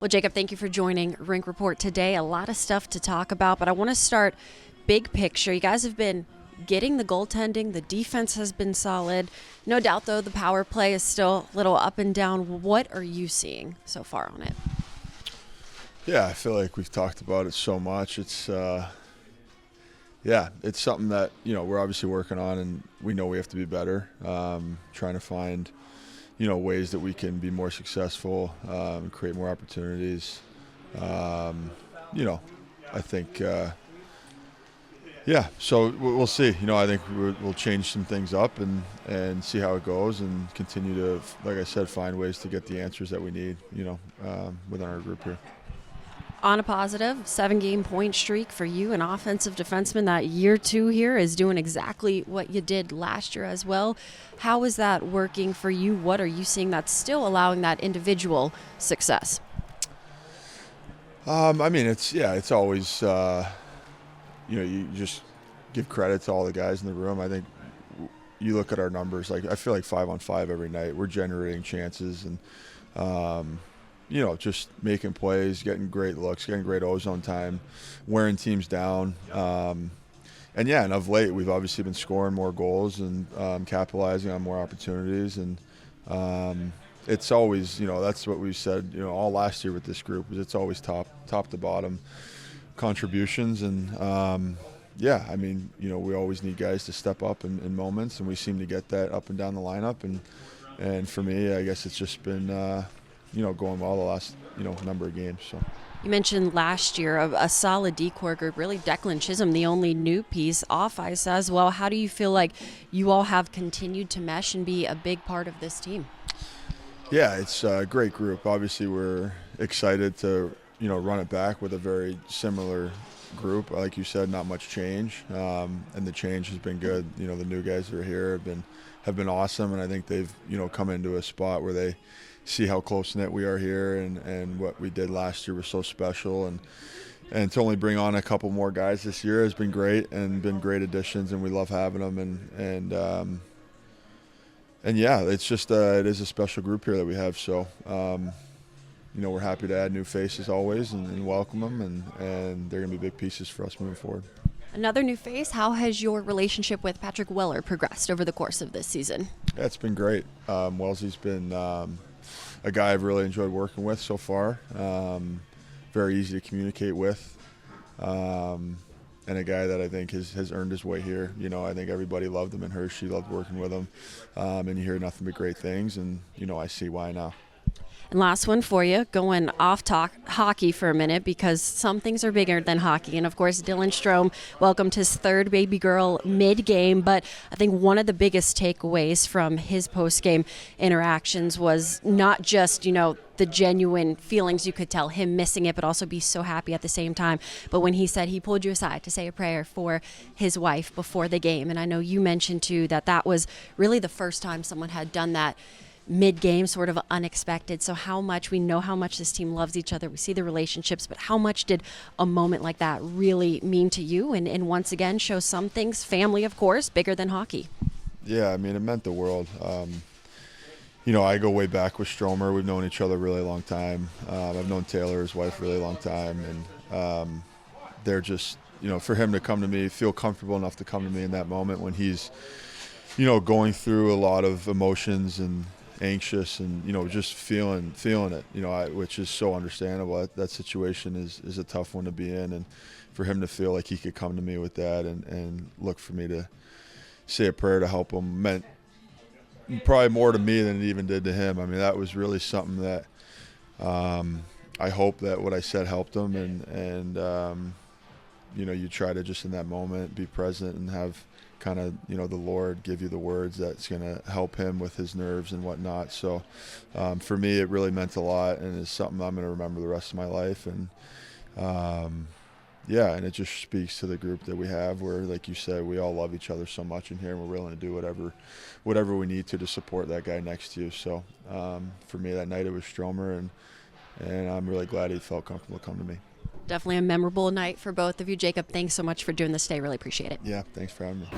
Well, Jacob, thank you for joining Rink Report today. A lot of stuff to talk about, but I want to start big picture. You guys have been getting the goaltending. The defense has been solid. No doubt, though, the power play is still a little up and down. What are you seeing so far on it? Yeah, I feel like we've talked about it so much. It's something that, we're obviously working on, and we know we have to be better, trying to find ways that we can be more successful, create more opportunities. I think, so we'll see. I think we'll change some things up and see how it goes and continue to, like I said, find ways to get the answers that we need, within our group here. On a positive, 7-game point streak for you, an offensive defenseman. That year two here is doing exactly what you did last year as well. How is that working for you? What are you seeing that's still allowing that individual success? It's always, you just give credit to all the guys in the room. I think you look at our numbers, like I feel like 5-on-5 every night. We're generating chances and, just making plays, getting great looks, getting great ozone time, wearing teams down. And of late, we've obviously been scoring more goals and capitalizing on more opportunities. And it's always, that's what we said, all last year with this group, was it's always top to bottom contributions. And, we always need guys to step up in moments, and we seem to get that up and down the lineup. And for me, I guess it's just been going well the last, number of games. So You mentioned last year a solid decor group, really Declan Chisholm, the only new piece off ice as well. How do you feel like you all have continued to mesh and be a big part of this team? Yeah, it's a great group. Obviously, we're excited to, run it back with a very similar group. Like you said, not much change, and the change has been good. The new guys that are here have been awesome, and I think they've, come into a spot where they see how close-knit we are here, and what we did last year was so special, and to only bring on a couple more guys this year has been great and been great additions, and we love having them, it's just it is a special group here that we have. So we're happy to add new faces always and welcome them, and they're going to be big pieces for us moving forward. Another new face, how has your relationship with Patrick Weller progressed over the course of this season? Yeah, it's been great. Wellesley's been a guy I've really enjoyed working with so far. Very easy to communicate with, and a guy that I think has earned his way here. I think everybody loved him in Hershey, loved working with him, and you hear nothing but great things, and I see why now. And last one for you, going off hockey for a minute, because some things are bigger than hockey. And, of course, Dylan Strome welcomed his third baby girl mid-game. But I think one of the biggest takeaways from his post-game interactions was not just, the genuine feelings you could tell, him missing it, but also be so happy at the same time. But when he said he pulled you aside to say a prayer for his wife before the game. And I know you mentioned, too, that was really the first time someone had done that mid-game, sort of unexpected. So we know how much this team loves each other. We see the relationships, but how much did a moment like that really mean to you? And once again, show some things, family, of course, bigger than hockey. Yeah, it meant the world. I go way back with Stromer. We've known each other a really long time. I've known Taylor, his wife, a really long time. And they're just, for him to come to me, feel comfortable enough to come to me in that moment when he's, going through a lot of emotions and anxious and just feeling it, which is so understandable. That situation is a tough one to be in, and for him to feel like he could come to me with that and look for me to say a prayer to help him meant probably more to me than it even did to him. That was really something that I hope that what I said helped him, and you try to just in that moment be present and have kind of the Lord give you the words that's going to help him with his nerves and whatnot. So for me, it really meant a lot, and it's something I'm going to remember the rest of my life. And and it just speaks to the group that we have, where, like you said, we all love each other so much in here, and we're willing to do whatever we need to support that guy next to you. So for me that night, it was Stromer, and I'm really glad he felt comfortable to come to me. Definitely a memorable night for both of you. Jacob, thanks so much for doing this today. Really appreciate it. Yeah, thanks for having me.